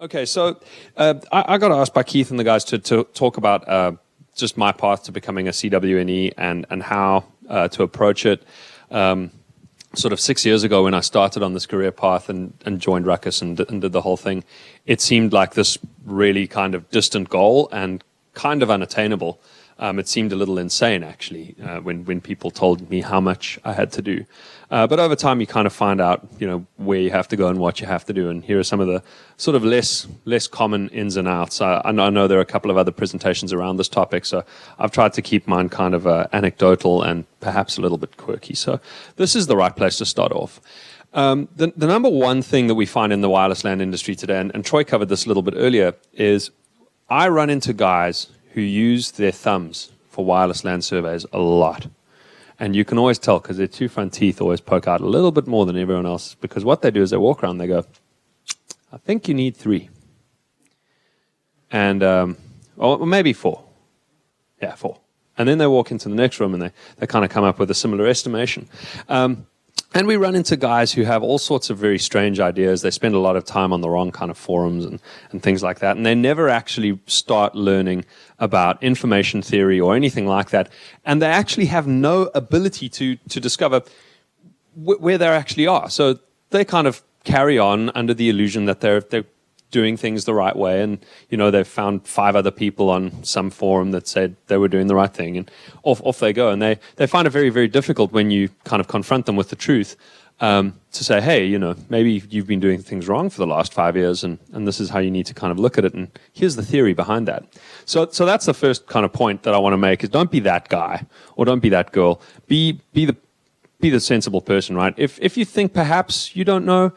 Okay, so I got asked by Keith and the guys to talk about just my path to becoming a CWNE and how to approach it. Sort of 6 years ago when I started on this career path and joined Ruckus and did the whole thing, it seemed like this really kind of distant goal and kind of unattainable. It seemed a little insane, actually, when people told me how much I had to do. But over time, you kind of find out, where you have to go and what you have to do. And here are some of the sort of less common ins and outs. I know there are a couple of other presentations around this topic, so I've tried to keep mine kind of anecdotal and perhaps a little bit quirky. So this is the right place to start off. The number one thing that we find in the wireless LAN industry today, and Troy covered this a little bit earlier, is I run into guys who use their thumbs for wireless LAN surveys a lot. And you can always tell because their two front teeth always poke out a little bit more than everyone else, because what they do is they walk around and they go, I think you need 3. And, or maybe 4. Yeah, 4. And then they walk into the next room and they kind of come up with a similar estimation. And we run into guys who have all sorts of very strange ideas. They spend a lot of time on the wrong kind of forums and things like that. And they never actually start learning about information theory or anything like that. And they actually have no ability to discover where they actually are. So they kind of carry on under the illusion that they're doing things the right way. And, they've found 5 other people on some forum that said they were doing the right thing. And off they go. And they find it very, very difficult when you kind of confront them with the truth to say, hey, maybe you've been doing things wrong for the last 5 years. And this is how you need to kind of look at it. And here's the theory behind that. So that's the first kind of point that I want to make is don't be that guy or don't be that girl. Be the sensible person, right? If you think perhaps you don't know,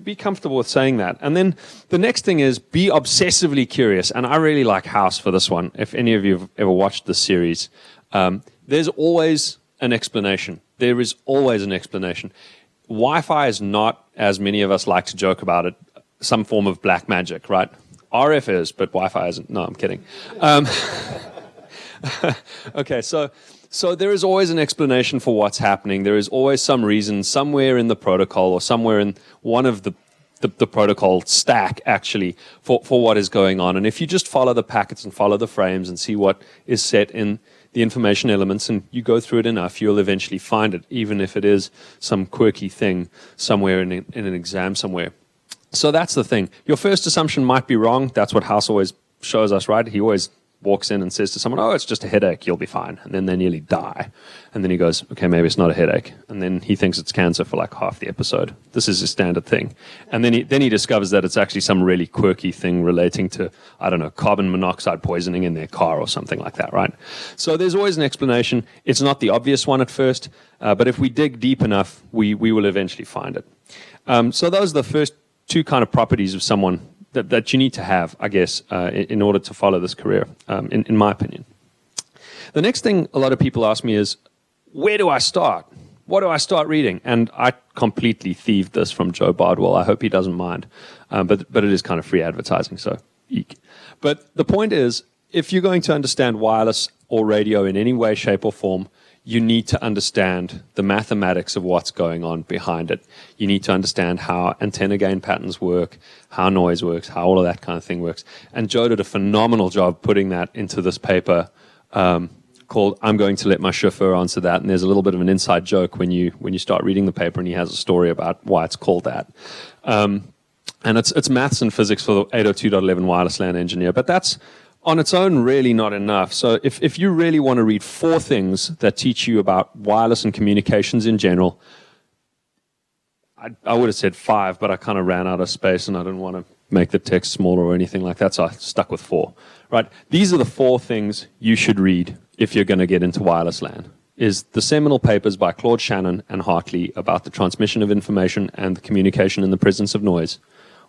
be comfortable with saying that. And then the next thing is be obsessively curious. And I really like House for this one. If any of you have ever watched this series, there's always an explanation. There is always an explanation. Wi-Fi is not, as many of us like to joke about it, some form of black magic, right? RF is, but Wi-Fi isn't. No, I'm kidding. Okay, so there is always an explanation for what's happening. There is always some reason somewhere in the protocol or somewhere in one of the protocol stack, actually, for what is going on. And if you just follow the packets and follow the frames and see what is set in the information elements and you go through it enough, you'll eventually find it, even if it is some quirky thing somewhere in an exam somewhere. So that's the thing. Your first assumption might be wrong. That's what House always shows us, right? He always walks in and says to someone, oh, it's just a headache, you'll be fine. And then they nearly die. And then he goes, okay, maybe it's not a headache. And then he thinks it's cancer for like half the episode. This is a standard thing. And then he discovers that it's actually some really quirky thing relating to, I don't know, carbon monoxide poisoning in their car or something like that, right? So there's always an explanation. It's not the obvious one at first, but if we dig deep enough, we will eventually find it. So those are the first 2 kind of properties of someone that you need to have, I guess, in order to follow this career, in my opinion. The next thing a lot of people ask me is, where do I start? What do I start reading? And I completely thieved this from Joe Bardwell. I hope he doesn't mind. But it is kind of free advertising, so eek. But the point is, if you're going to understand wireless or radio in any way, shape, or form, you need to understand the mathematics of what's going on behind it. You need to understand how antenna gain patterns work, how noise works, how all of that kind of thing works. And Joe did a phenomenal job putting that into this paper called I'm Going to Let My Chauffeur Answer That. And there's a little bit of an inside joke when you start reading the paper, and he has a story about why it's called that. And it's maths and physics for the 802.11 wireless LAN engineer. But that's on its own really not enough. So if you really want to read 4 things that teach you about wireless and communications in general, I would have said 5, but I kind of ran out of space and I didn't want to make the text smaller or anything like that, so I stuck with 4. Right? These are the 4 things you should read if you're going to get into wireless LAN. Is the seminal papers by Claude Shannon and Hartley about the transmission of information and the communication in the presence of noise,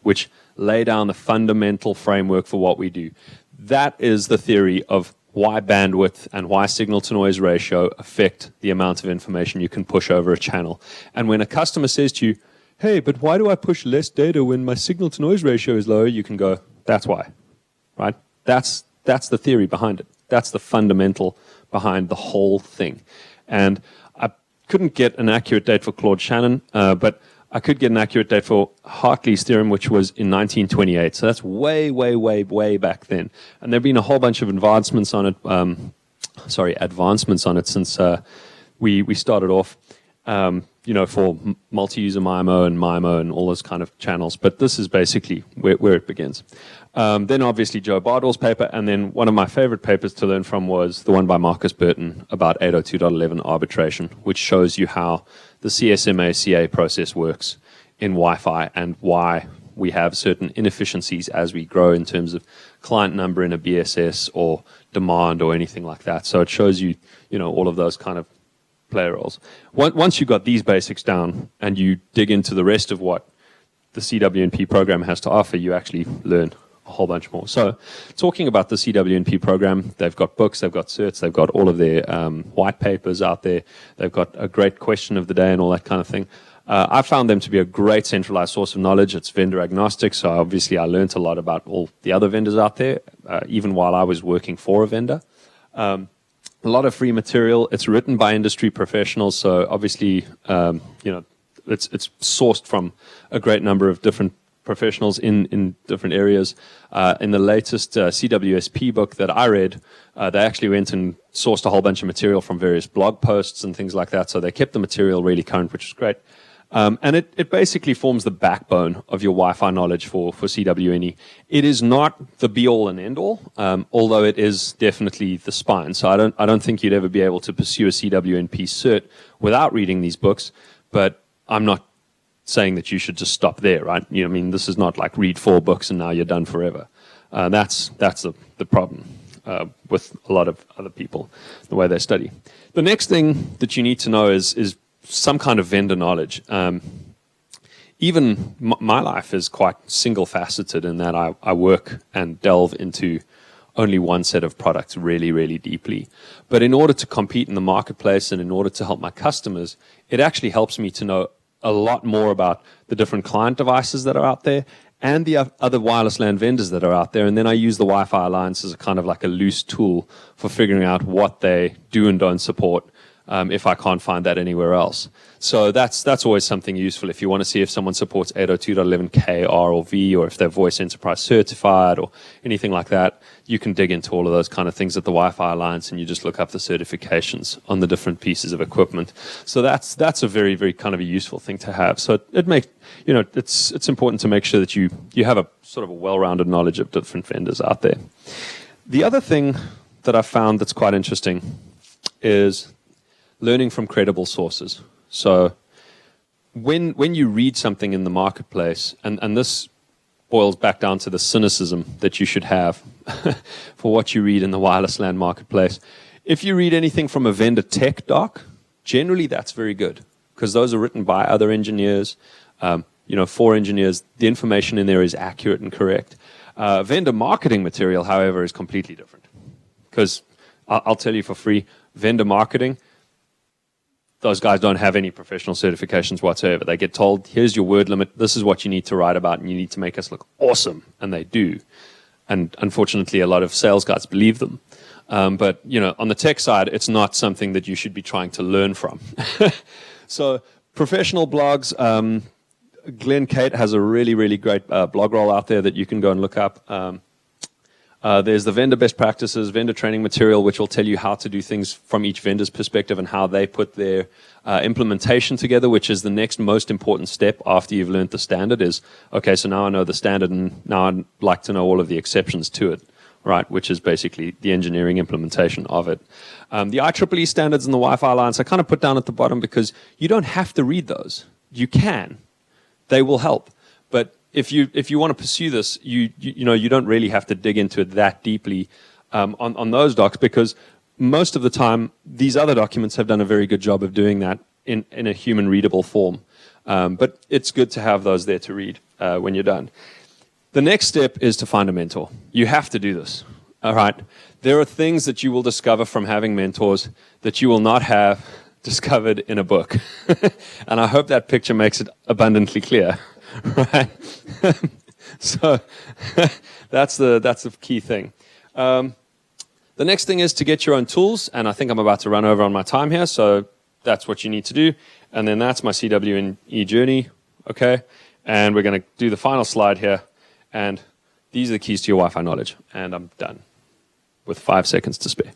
which lay down the fundamental framework for what we do. That is the theory of why bandwidth and why signal-to-noise ratio affect the amount of information you can push over a channel. And when a customer says to you, hey, but why do I push less data when my signal-to-noise ratio is lower? You can go, that's why, right? That's the theory behind it. That's the fundamental behind the whole thing. And I couldn't get an accurate date for Claude Shannon, but I could get an accurate date for Hartley's theorem, which was in 1928. So that's way, way, way, way back then. And there have been a whole bunch of advancements on it. Advancements on it since we started off. For multi-user MIMO and all those kind of channels. But this is basically where it begins. Then obviously Joe Bardwell's paper, and then one of my favorite papers to learn from was the one by Marcus Burton about 802.11 arbitration, which shows you how the CSMA-CA process works in Wi-Fi and why we have certain inefficiencies as we grow in terms of client number in a BSS or demand or anything like that. So it shows you, all of those kind of play roles. Once you got these basics down and you dig into the rest of what the CWNP program has to offer, you actually learn a whole bunch more. So talking about the CWNP program, they've got books, they've got certs, they've got all of their white papers out there, they've got a great question of the day and all that kind of thing. I found them to be a great centralized source of knowledge. It's vendor agnostic, so obviously I learned a lot about all the other vendors out there, even while I was working for a vendor. A lot of free material. It's written by industry professionals, so obviously, it's sourced from a great number of different professionals in different areas. In the latest CWSP book that I read, they actually went and sourced a whole bunch of material from various blog posts and things like that, so they kept the material really current, which is great. And it basically forms the backbone of your Wi-Fi knowledge for CWNE. It is not the be-all and end-all, although it is definitely the spine. So I don't think you'd ever be able to pursue a CWNP cert without reading these books, but I'm not saying that you should just stop there, right? This is not like read 4 books and now you're done forever. That's the problem with a lot of other people, the way they study. The next thing that you need to know is some kind of vendor knowledge. Even my life is quite single-faceted in that I work and delve into only one set of products really, really deeply. But in order to compete in the marketplace and in order to help my customers, it actually helps me to know a lot more about the different client devices that are out there and the other wireless LAN vendors that are out there. And then I use the Wi-Fi Alliance as a kind of like a loose tool for figuring out what they do and don't support if I can't find that anywhere else. So that's always something useful if you want to see if someone supports 802.11k R or V, or if they're voice enterprise certified or anything like that. You can dig into all of those kind of things at the Wi-Fi Alliance, and you just look up the certifications on the different pieces of equipment. So that's a very, very kind of a useful thing to have. So it makes, it's important to make sure that you have a sort of a well-rounded knowledge of different vendors out there. The other thing that I found that's quite interesting is learning from credible sources. So when you read something in the marketplace, and this boils back down to the cynicism that you should have for what you read in the wireless LAN marketplace. If you read anything from a vendor tech doc, generally that's very good, because those are written by other engineers, for engineers. The information in there is accurate and correct. Vendor marketing material, however, is completely different, because I'll tell you for free, vendor marketing, those guys don't have any professional certifications whatsoever. They get told, here's your word limit, this is what you need to write about, and you need to make us look awesome. And they do. And unfortunately, a lot of sales guys believe them. But, on the tech side, it's not something that you should be trying to learn from. So professional blogs, Glenn Kate has a really, really great blog roll out there that you can go and look up. There's the vendor best practices, vendor training material, which will tell you how to do things from each vendor's perspective and how they put their implementation together, which is the next most important step after you've learned the standard is, okay, so now I know the standard and now I'd like to know all of the exceptions to it, right, which is basically the engineering implementation of it. The IEEE standards and the Wi-Fi Alliance I kind of put down at the bottom because you don't have to read those. You can. They will help. But if you want to pursue this, you don't really have to dig into it that deeply on those docs, because most of the time these other documents have done a very good job of doing that in a human readable form. But it's good to have those there to read when you're done. The next step is to find a mentor. You have to do this. All right. There are things that you will discover from having mentors that you will not have discovered in a book. And I hope that picture makes it abundantly clear. Right. So that's the key thing. The next thing is to get your own tools, and I think I'm about to run over on my time here, so that's what you need to do. And then that's my CWNE journey. okay? And we're going to do the final slide here. And these are the keys to your Wi-Fi knowledge. And I'm done with 5 seconds to spare.